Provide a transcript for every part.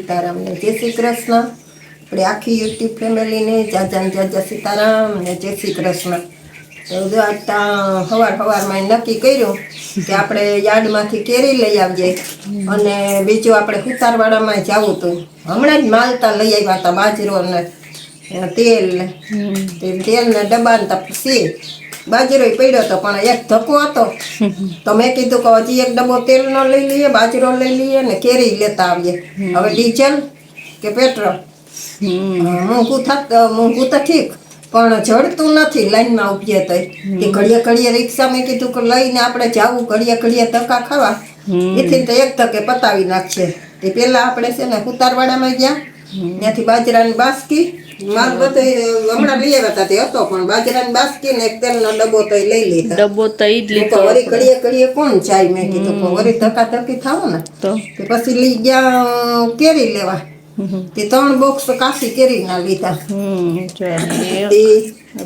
સીતારામ ને જય શ્રી કૃષ્ણ. આપણે આખી યુટ્યુબ ફેમિલીને જાજા સીતારામ ને જય શ્રી કૃષ્ણ. તો આજ સવારમાં નક્કી કર્યું કે આપણે યાર્ડમાંથી કેરી લઈ આવીએ અને બીજું આપણે સુતારવાડામાં જવું હતું. હમણાં જ માલતા લઈ આવ્યા હતા બાજરો ને તેલ ને ડબ્બા ને પછી બાજરો પડ્યો હતો પણ એક ધક્કો હતો તો મેં કીધું કે હજી એક ડબ્બો તેલનો લઈ લઈએ, બાજરો લઈ લઈએ ને કેરી લેતા આવીએ. હવે ડીઝલ કે પેટ્રોલ મોંઘું તો ઠીક પણ જડતું નથી લાઈનમાં ઉભીએ તો કે ઘડીએ રિક્ષા મેં કીધું કે લઈને આપણે જાવું ઘડીએ ધક્કા ખાવા એથી તો એક ધક્કે પતાવી નાખશે. તે પેલા આપણે છે ને ઉતારવાડામાં ગયા, ત્યાંથી બાજરાની બાસકી માલ બધો હમણાં લઈ આવ્યા હતા તે હતો પણ બાજરાની બાસકી ને એક તેલનો ડબ્બો તો લઈ લીધા. ડબ્બો તો ઈ જ લીધો. વળી ઘડીએ કોણ જાય મેં કીધું વળી ધક્કા ધક્કી થાવ ને તો પછી લઈ ગયા કેરી લેવા. તે 3 બોક્સ કાશી કેરી ના લીધા.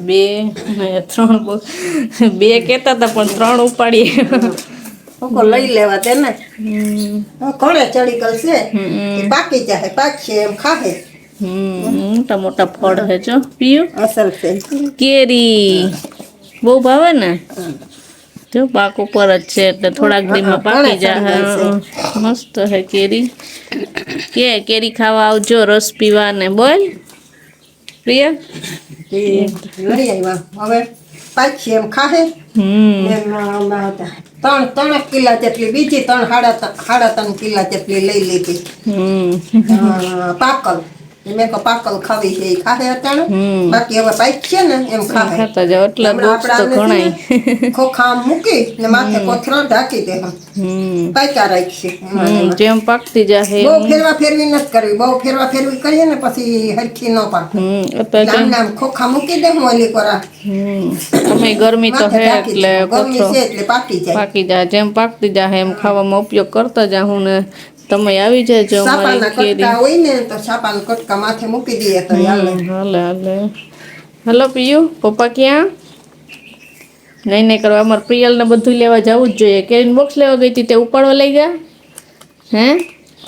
બે 3 બોક્સ, 2 કેતા હતા પણ 3 ઉપાડીએ. લઈ લેવા તેને કોણે ચડી ગલશે પાકી જાય, પાકશે એમ ખાહે. મોટા મોટા ફળ હે જો પીયું અસલ છે. કેરી બહુ ભાવે ને જો પાક ઉપર જ છે એટલે થોડાક દીમાં પાકી જાય. મસ્ત હે કેરી. કેરી ખાવા આવજો, રસ પીવા ને. બોલ પ્રિયા લઈ આવ્યા હવે પાછી એમ ખાહે. 3 કિલા જેટલી બીજી 3.5 કિલા જેટલી લઈ લીધી. પાકલ મેં કહો પાકલ ખાવી છે એ ખાહે અટાણે. બાકી હવે પાક છે ને એમ ખાહે. ખાતા જાવ એટલા બોક્સ તો ઘણાય. ખોખા મૂકી ને માથે કોથરો ઢાંકી દે પાક્યા રાખશે. જેમ પાકતી જાહે બહુ ફેરવી નથી કરવી. બહુ ફેરવી કરીએ ને પછી હરખી ન પાકે. નામ ખોખા મૂકી દે હું ઓલી કરા. તમે ગરમી તો હે એટલે ગરમી છે એટલે પાકી જાય. જેમ પાકતી જાય એમ ખાવામાં ઉપયોગ કરતા જાહું ને તમે આવી જાજો. સાપાના કટકા હોય ને તો સાપાના કટકા માથે મૂકી દઈએ તો હાલે. હલો પિયુ, પપ્પા ક્યાં? નહીં કરવા અમારે પ્રિયલ ને બધું લેવા જવું જ જોઈએ. કેરીન બોક્સ લેવા ગઈ હતી તે ઉપાડવા લઈ ગયા હે?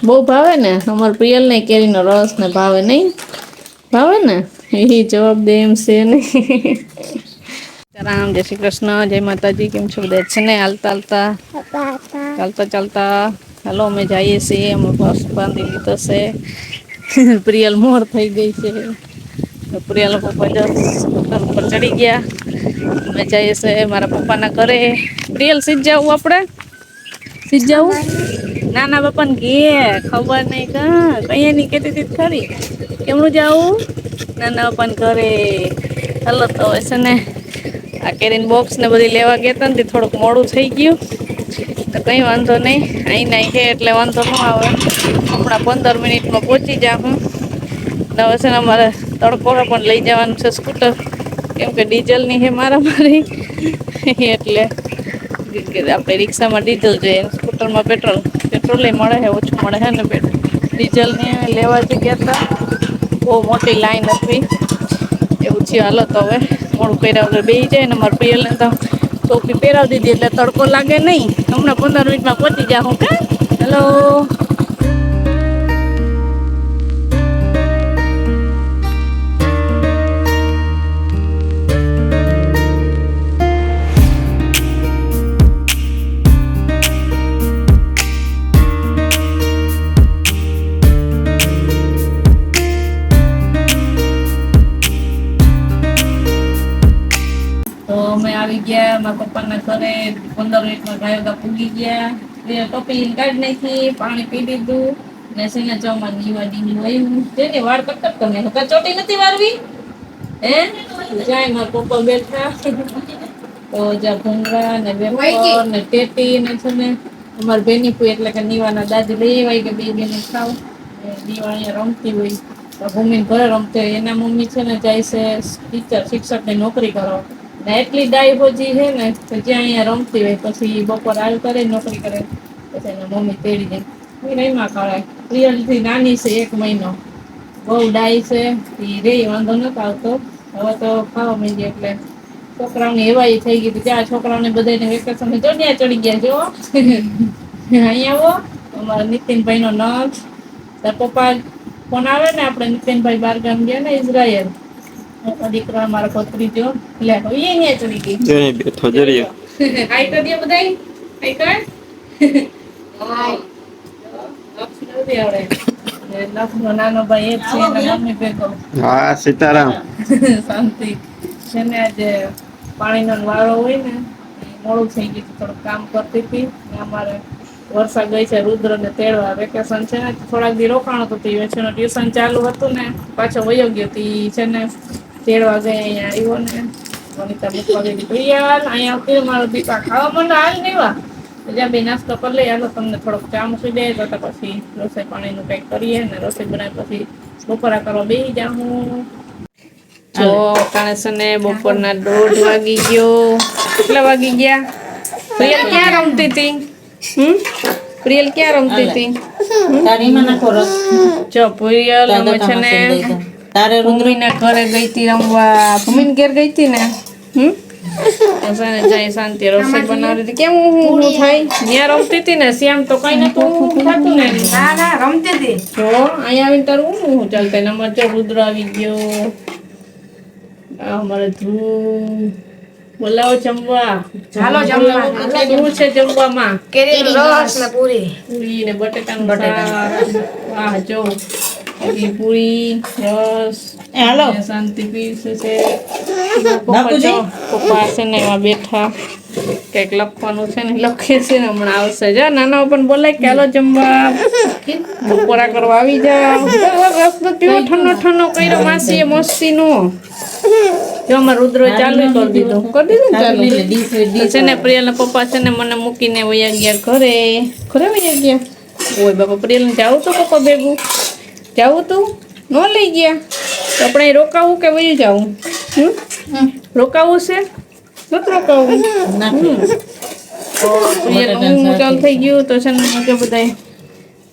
બહુ ભાવે ને અમારે પ્રિયલ ને કેરીનો રસ ને ભાવે નહીં? ભાવે ને એ જવાબ દે એમ છે નહીં. રામ, જય શ્રી કૃષ્ણ, જય માતાજી. કેમ છો બધા? છે ને ચાલતા હાલો અમે જઈએ છીએ. અમે બસ બાંધી લીધો છે. પ્રિયલ મોર થઈ ગઈ છે. પ્રિયલ પપ્પા સ્કૂટર ઉપર ચડી ગયા. અમે જઈએ છીએ મારા પપ્પાના ઘરે. પ્રિયલ સીધ જવું આપણે? સીધ જવું? નાના બાપાને ઘેર ખબર નહીં કઈ નહીં કહેતી હતી ખરી. કેમનું જવું? નાના બાપાને ઘરે. હાલો તો હવે છે ને આ કેરીન બોક્સ ને બધી લેવા ગયા હતા ને થોડુંક મોડું થઈ ગયું તો કંઈ વાંધો નહીં. અહીં છે એટલે વાંધો ન આવે. હમણાં 15 મિનિટમાં પહોંચી જાઉં. હવે છે ને અમારે તડકોરા પણ લઈ જવાનું છે સ્કૂટર, કેમ કે ડીઝલની છે મારી એટલે આપણે રિક્ષામાં ડીઝલ જોઈએ, સ્કૂટરમાં પેટ્રોલ મળે છે, ઓછું મળે છે ને ડીઝલની લેવા જ ગયા હતા. બહુ મોટી લાઈન હતી એવું છે. હાલો તો હવે મોડું કર્યા વગર બેસી જાય ને મારા પ્રિયલને તો ટોપી પહેરાવી દીધી એટલે તડકો લાગે નહીં. હમણાં 15 મિનિટમાં પહોંચી જાઉં. કે હેલો અમે આવી ગયા મારા પપ્પાના ઘરે. 15 મિનિટમાં ગાયો પૂગી ગયા. ટોપી કાઢી નાખી, પાણી પી લીધું ને સીના ચોમાં નીવાડીની વાયું. જેની વાળ કટકટ કરી નાખો. ચોટી નથી વારવી હે? જાય મારા પપ્પા બેઠા તો જ્યાં ભૂંગળા ને વેફર ને ટેટી ને છે ને અમારી બેનીપુ એટલે કે નીવાના દાદી લઈ આવ્યા કે 2 બેને ખાવ. નીવા અહીંયા રમતી હોય તો ભૂમિને ઘરે રમતી હોય. એના મમ્મી છે ને જાય છે ટીચર શિક્ષકની નોકરી કરવા. એટલી ડાઈ હોજી છે ને તો જ્યાં અહીંયા રમતી હોય પછી બપોર આવી કરે નોકરી કરે પછી એના મમ્મી તેડી જાય રહીમાં ખવડાય. પ્રિયલથી નાની છે 1 મહિનો. બહુ ડાઈ છે એ રે વાંધો નતો આવતો. હવે તો ખાવા માંડી એટલે છોકરાઓને એવાય થઈ ગઈ. ત્યાં છોકરાઓને બધાને વેકેશન જોડિયા ચડી ગયા જો. અહીંયા આવો અમારા નીતિનભાઈનો નથ તાર પપ્પા ફોન આવે ને આપણે નીતિનભાઈ બાર ગામ ગયા ને ઇઝરાયલ દીકરા મારા પત્રી જો લે એ અહીંયા ચડી ગઈ જઈ બેઠો જરીએ હાઈ કરી દે બધાય હાઈ કર હાય લક્ષ્મી આવડે લક્ષ્મણ નાનો ભાઈ એક છે એના મમ્મી ભેગો હા સીતારામ શાંતિ છે ને આજે પાણીનો વાળો હોય ને મોડું થઈ ગયું થોડુંક કામ કરતી હતી ને અમારે વર્ષા ગઈ છે રુદ્રને તેડવા વેકેશન છે ને થોડાક દી રોકાણો તો વેચીનું ટ્યુશન ચાલુ હતું ને પાછો વયો ગયો તી છે ને તેડવા ગઈ અહીંયા આવ્યો ને વનિતા મૂકવા ગઈ પ્રિયાલ અહીંયા આવતી મારો દીપા ખાવા માંડો હાલ નહીં વા જ્યાં બે નાસ્તો કરી લઈ હાલો તમને થોડોક ચા મૂકી દે તો પછી રસોઈ પાણીનું કંઈક કરીએ ને રસોઈ બનાવી પછી બપોરા કરવા બેસી જાઉં જો કાણે છે ને બપોરના 1:30 વાગી ગયો કેટલા વાગી ગયા પ્રિયલ ક્યાં રમતી હતી પ્રિયલ ક્યાં રમતી હતી જો પ્રિયલ અમે છે ને ભૂમિના ઘરે ગઈ હતી રમવા ભૂમિને ઘેર ગઈ હતી ને જાય શાંતિ રસોઈ બનાવતી હતી કેમ હું થાય ત્યાં રમતી હતી ને શ્યામ તો કઈ નતું થતું ને ના રમતી હતી જો અહીંયા આવીને તારું હું ચાલતા ને અમારે જો રુદ્ર આવી ગયો અમારે ધ્રુવ બોલાવો જમવા ચાલો જમવા શું છે જમવામાં કેરીનો રસ ને પૂરી પૂરી ને બટેટાનું શાક વાહ જો પૂરી રસ હાલો ને શાંતિ પીરસે છે પપ્પા છે ને એમાં બેઠા કંઈક લખવાનું છે ને લખે છે ને હમણાં આવશે જા નાના પણ બોલાય કે હાલો જમવા બપોરા કરવા આવી જાવ રસ તો કેવો ઠંડો ઠંડો કર્યો માસીએ મસ્તીનો જો અમારે રુદ્ર ચાલુ કરી દીધું ને ચાલુ છે ને પ્રિયલના પપ્પા છે ને મને મૂકીને વયા ગયા ઘરે વયા ગયા ઓય બાપા પ્રિયલને જાવું તો પપ્પા ભેગું જાવું તું ન લઈ ગયા તો આપણે રોકાવું કે વયું જાવું રોકાવું છે નથી રોકાવું ચાલુ થઈ ગયું તો છે ને મજા બધા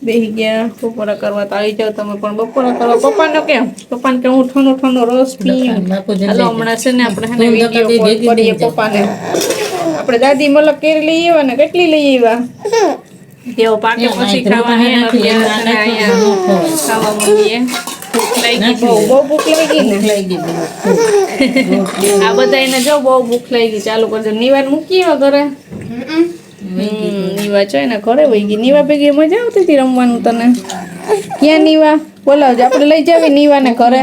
બેસી ગયા બપોરા કરવા તો આવી જાવ તમે પણ બપોરા કરવા પપ્પાને કેમ પપ્પાને કે હું ઠંડો ઠંડો રસ પી હાલો હમણાં છે ને આપણે છે ને વિડીયો કોલ કરીએ પપ્પાને આપણે દાદી મલક કેરી લઈ આવ્યા ને કેટલી લઈ આવ્યા જેવો પાકે પછી ખાવાની અહીંયા ખાવા મળીએ ભૂખ લાગી બહુ ભૂખ લાગી ને આ બધા એને જો બહુ ભૂખ લાગી ચાલુ કરજો નિવાર મૂકીએ ઘરે નીવા છે ને ઘરે વહી ગઈ નીવા ભેગી મજા આવતી હતી રમવાનું તને ક્યાં નીવા બોલાવજો આપણે લઈ જાવી નીવાને ઘરે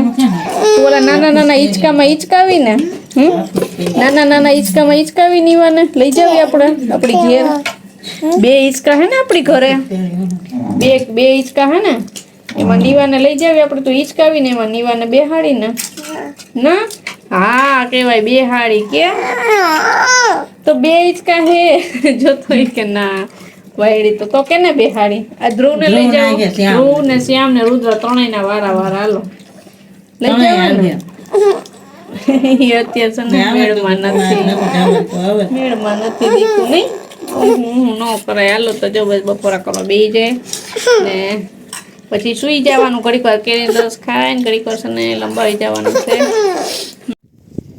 ઓલા નાના નાના હિંચકામાં હિંચકાવી ને નાના નાના હિંચકામાં હિંચકાવી નીવાને લઈ જાવી આપણે આપણી ઘેર બે હિંચકા હે ને આપણી ઘરે બે હિંચકા હે ને એમાં નીવાને લઈ જાવી આપણે તો હિંચકાવીને એમાં નીવાને બેહાડીને ના હા કેવાય બેહાડી કે તો બે હિંચકા હે જોતો કે ના વાયડી તો કેને બેહાડી આ ધ્રુવ ને લઈ જાવ ધ્રુવ ને શ્યામ ને રુદ્ર ત્રણેયના વારા હાલો લઈ જાવ ને અત્યારે છે ને મેળમાં નથી દીકું નહીં હું ન કરાય હાલો તો જો બસ બપોરા કરવા બેસી જાય ને પછી સુઈ જવાનું ઘડીક વાર કેરી રસ ખાય ને ઘડીક વાર છે ને લંબાવી જવાનું છે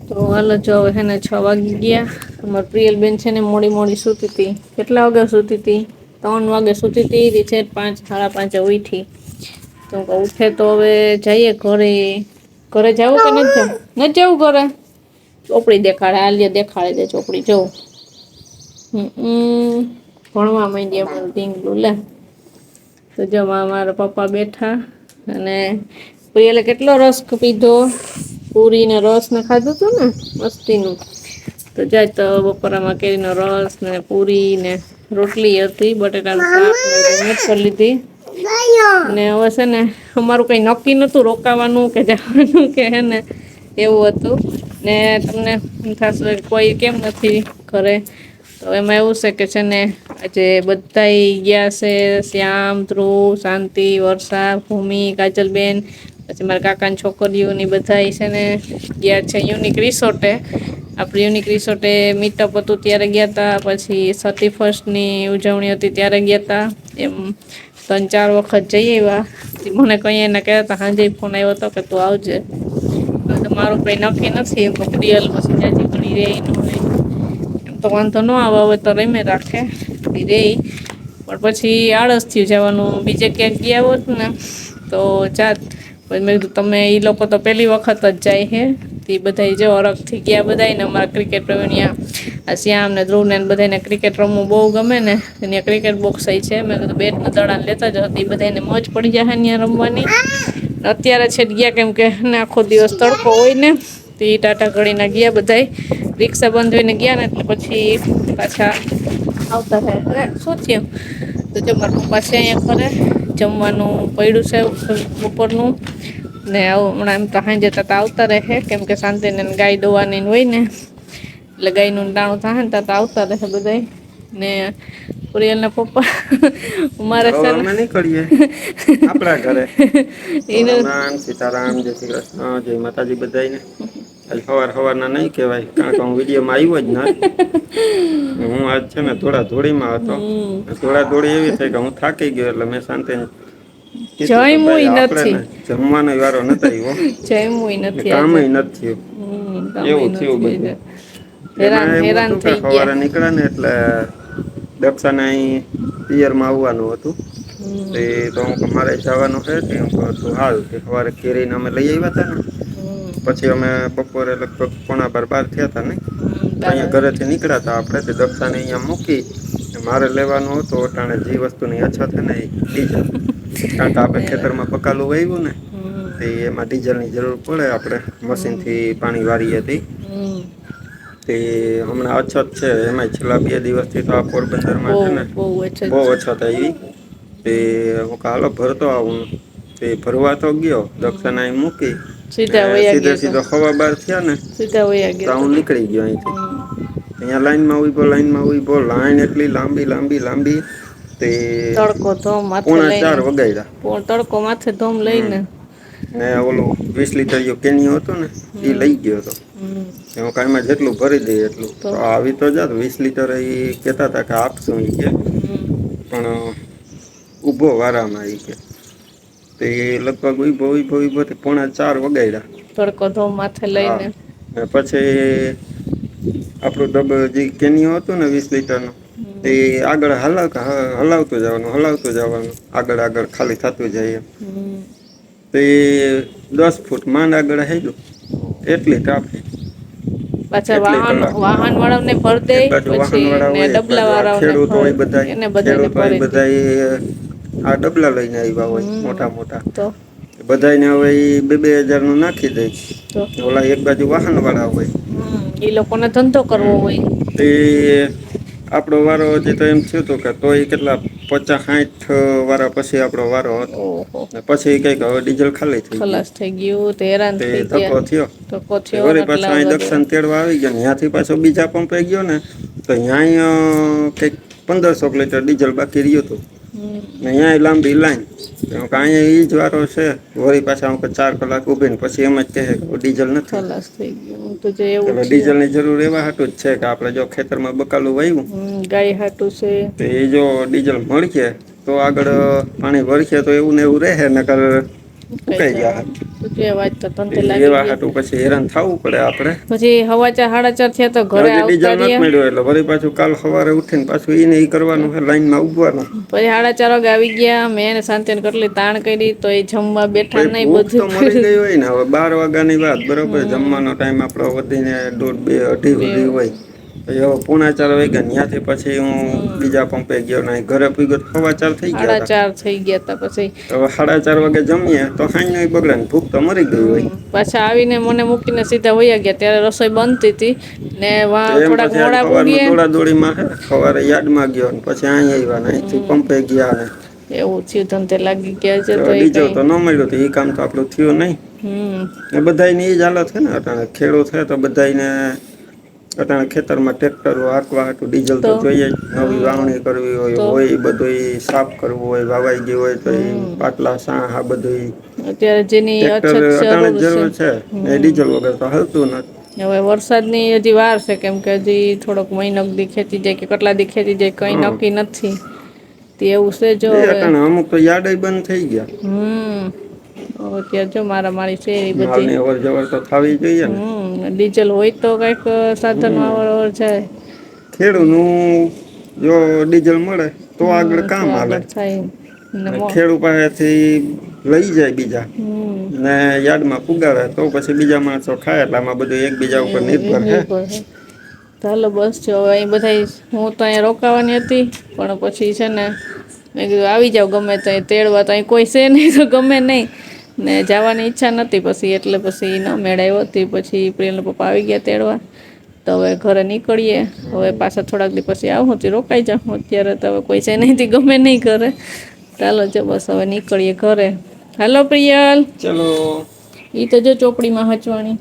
તો હાલો જો હવે ને 6 વાગી ગયા અમારી પ્રિયલ બેન છે ને મોડી સૂતી હતી કેટલા વાગે સૂતી હતી 3 વાગે સૂતી હતી છે 5 સાડા 5 ઉઠી તો ઉઠે તો હવે જઈએ ઘરે જવું કે નથી જવું ઘરે ચોપડી દેખાડે હાલ્ય દેખાડે દે ચોપડી જવું ભણવા માંડ્યા પણ ઢીંગલું લે તો જો મારા પપ્પા બેઠા અને પ્રિયલે કેટલો રસ પીધો પૂરી ને રસ ને ખાધું હતું ને મસ્તીનું તો જાય તો બપોરામાં કેરીનો રસ ને પૂરી ને રોટલી હતી બટેટાનું શાક ને કરી લીધી ને હવે છે ને અમારું કંઈ નક્કી નહોતું રોકાવાનું કે જવાનું કે હે ને એવું હતું ને તમને થશે કોઈ કેમ નથી ઘરે તો એમાં એવું છે કે છે ને આજે બધાય ગયા છે શ્યામ ધ્રુવ શાંતિ વર્ષા ભૂમિ કાજલબેન પછી મારા કાકાની છોકરીઓની બધાય છે ને ગયા છે યુનિક રિસોર્ટે આપણે યુનિક રિસોર્ટે મીટઅપ હતું ત્યારે ગયા હતા પછી 31st ઉજવણી હતી ત્યારે ગયા હતા એમ 3-4 વખત જઈ આવ્યા મને કંઈ એને કહેતા હતા સાંજે ફોન આવ્યો હતો કે તું આવજે તો મારું કંઈ નક્કી નથી પ્રિયલ પછી જાજી ઘણી રહી ન હોય એમ તો વાંધો ન આવે હવે તો રમે રાખે રે પણ પછી આળસ થયું જવાનું, બીજે ક્યાંક ગયા હોત ને તો જાત. પછી મેં કીધું તમે એ લોકો તો પહેલી વખત જ જાય છે, તે બધા જો અરગથી ગયા બધા ને અમારા ક્રિકેટ આ શ્યામ ને ધ્રુવ ને બધાને ક્રિકેટ રમવું બહુ ગમે ને, ત્યાં ક્રિકેટ બોક્સ છે. મેં કીધું બેટ ના દડા લેતા જ હતી, બધાને મોજ પડી જાય ત્યાં રમવાની. અત્યારે છે ગયા કેમ કે આખો દિવસ તડકો હોય ને, તે ટાટા ગળી ના ગયા બધા રિક્ષા બંધવીને ગયા ને એટલે પછી પાછા આવતા થાય. શું થયું તો જો મારા પપ્પા છે અહીંયા ઘરે, જમવાનું પડ્યું છે બપોરનું ને આવું હમણાં એમ તો સાંજે તો આવતા રહે કેમ કે શાંતિને ગાય દોવાની હોય ને, એટલે ગાયનું ટાણું થાય ને તો આવતા રહે બધા. ને પ્રિયલના પપ્પા મારે હવે છે અમે નીકળીએ આપણા ઘરે. ને રામ સીતારામ, જય શ્રી કૃષ્ણ, જય માતાજી બધાને. આજ સવારના નહીં કહેવાય કારણ કે હું વિડીયોમાં આવ્યો જ ના. હું આજ છે ને ધોળાધોળીમાં હતો. ધોળાધોળી એવી થઈ કે હું થાકી ગયો એટલે મેં શાંતિને કીધું કે ભાઈ જયમુય આપણે નથી ને જમવાનો વારો નતો આવ્યો જયમુય ને નથી કામય આજે. નથી થયું. કામય એવું થયું નથી બધું. હેરાન એમાં એવું હેરાન હતું કે થઈ ગયા. સવારે નીકળ્યા ને એટલે દક્ષાને અહીં પિયરમાં આવવાનું હતું. તો હું મારે જવાનું છે કે તું હાલ કે સવારે કેરીને અમે લઈ આવ્યા હતા ને, પછી અમે બપોરે લગભગ 11:30 થયા હતા ને, તો અહીંયા ઘરેથી નીકળ્યા હતા આપણે. તે દક્ષાને અહીંયા મૂકી મારે લેવાનું હતું અટાણે જે વસ્તુની અછત છે ને એ ડીઝલ. કારણ કે આપણે ખેતરમાં બકાલું વાવ્યું ને તે એમાં ડીઝલની જરૂર પડે. આપણે મશીનથી પાણી વારીએ હતી તે હમણાં અછત છે. એમાં છેલ્લા 2 દિવસથી તો આ પોરબંદરમાં છે ને બહુ અછત આવી. તે હું હાલો ભરતો આવું, તે ભરવા તો ગયો દક્ષાને અહીં મૂકી સીધા ને વયા ગયા સીધો 12:15 થયા ને સીધા વયા તો ગયા હું નીકળી ગયો અહીંથી. અહીંયા લાઈનમાં ઉભો, લાઈન એટલી લાંબી તે તડકો ધોમ માથે લઈને 3:45 વગાડ્યા. તડકો માથે ધોમ લઈને ને ઓલું 20 લીટર કેનિયો હતો ને એ લઈ ગયો હતો. હું કાંઈમાં જેટલું ભરી દઈએ એટલું તો આવી તો જાત 20 લીટર એ કહેતા હતા કે આપશું એ કે, પણ ઊભો વારામાં એ કે તે લગભગ ઊભો 3:45 વગાડ્યા. તડકો ધોમ માથે લઈને ને પછી આપણું જે કેનિયો હતું ને 20 લીટરનું તે આગળ હલાવતું જવાનું આગળ ખાલી થતું જાય એમ. તે 10 ફૂટ માંડ આગળ હેડ્યું એટલી ટ્રાફિક. પાછા વાહન વાળાને ભર દે, પછી ને ડબલા ખેડૂતો હોય બધાને બધા આ ડબલા લઈને આવ્યા હોય મોટા તો બધાને હવે એ 2,000 નું નાખી દે. ઓલા એક બાજુ વાહન વાળા હોય એ લોકોને ધંધો કરવો હોય તે આપણો વારો હજી તો એમ થયું હતું કે તોય કેટલા 50-60 વારા પછી આપણો વારો હતો. પછી કઈક હવે ડીઝલ ખાલી થઈ ખલાસ થઈ ગયું તે હેરાન થઈ ધક્કો ગયા. થયો. વળી પાછો અહીં દક્ષિણ તેડવા આવી ગયો. ત્યાંથી પાછો બીજા પંપે ગયો ને તો ત્યાં કંઈક 1500 લીટર ડીઝલ બાકી રહ્યું હતું ને ત્યાં લાંબી લાઈન. અહીંયા એ જ વારો છે. વળી પાછા 4 કલાક ઊભીને પછી એમ જ કહે કે ડીઝલ નથી. ખલાસ થઈ ગયું તો જે એવું ડીઝલની જરૂર એવા હાટું જ છે કે આપણે જો ખેતરમાં બકાલું વાવ્યું ગાય હાટું છે તો એ જો ડીઝલ મળશે તો આગળ પાણી ભરશે તો એવું ને એવું રહે, નકર ઉકાઈ ગયા. એવા હાટું પછી હેરાન થવું પડે આપણે. પછી 4:30 થયા તો ઘરે ડીઝલ નથી મળ્યું એટલે વળી પાછું કાલ સવારે ઉઠીને પાછું એને એ કરવાનું છે, લાઈનમાં ઉભવાનું. પછી 4:30 વાગે આવી ગયા. મેં શાંતિને કેટલી તાણ કરી તો એ જમવા બેઠા નહીં. બધું મળી ગયું હોય ને. હવે 12 વાગ્યાની વાત બરોબર, જમવાનો ટાઈમ આપણો વધીને 1:30, 2:30 સુધી હોય. પછી હવે 3:45 વાગ્યા. ત્યાંથી પછી હું બીજા પંપે ગયો ને ઘરે પૂગ્યો 4:15 થઈ ગયા. 4:30 થઈ ગયા હતા. પછી હવે 4:30 વાગે જમીએ તો સાંજનો બગડે ને ભૂખ તો મરી ગઈ હોય. પાછા આવીને મને મૂકીને સીધા વયા ગયા. ત્યારે રસોઈ બનતી હતી ને થોડાક મોડા પૂગ્યા. દોડાદોડીમાં સવારે યાર્ડમાં ગયો ને પછી અહીં આવ્યા ને અહીંથી પંપે ગયા ને એવું થયું. ધંધે લાગી ગયા છે તો ડીઝલ તો ન મળ્યું તો એ કામ તો આપણું થયું નહીં. ને બધાની એ જ હાલત છે ને અટાણે. ખેડૂત છે તો બધાને અટાણે ખેતરમાં ટ્રેક્ટરો હાંકવા હાટું ડીઝલ તો જોઈએ જ. નવી વાવણી કરવી હોય એ બધું સાફ કરવું હોય, વાવાઈ ગયું હોય તો એ પાટલા સાહ આ બધું અત્યારે જેની અટાણે જરૂર છે એ ડીઝલ વગર તો હાલતું નથી. હવે વરસાદની હજી વાર છે કેમ કે હજી થોડોક મહિનો દી ખેંચી જાય કે કેટલા દી ખેંચી જાય કઈ નક્કી નથી. તે એવું છે જો અમુક તો યાર્ડ બંધ થઈ ગયા. અત્યારે જો મારી છે એ બધી અવર જવર તો થવી જોઈએ ને. ડીઝલ હોય તો કઈક સાધન અવર જાય. ખેડૂતનું જો ડીઝલ મળે તો આગળ કામ તો હાલે. આગળ થાય ને ખેડૂત પાસેથી લઈ જાય બીજા ને યાર્ડમાં પુગાડે તો પછી બીજા માણસો ખાય એટલે આમાં બધું એકબીજા ઉપર નિર્ભર છે. ચાલો બસ જો હવે અહીં બધા હું તો અહીંયા રોકાવાની હતી પણ પછી છે ને મેં કીધું આવી જાવ ગમે તો તેડવા તો અહીં કોઈ છે નહીં તો ગમે નહીં ને જવાની ઈચ્છા નથી પછી એટલે પછી ન મેળાયો હતી પછી પ્રિયલના પપ્પા આવી ગયા તેડવા તો હવે ઘરે નીકળીએ હવે પાછા થોડાક દી પછી આવું હતી રોકાઈ જાઉં અત્યારે તો હવે કોઈ છે નહીં ગમે નહીં ઘરે ચાલો જો બસ હવે નીકળીએ ઘરે. હાલો પ્રિયલ ચલો ઈ તો જો ચોપડીમાં હચવાણી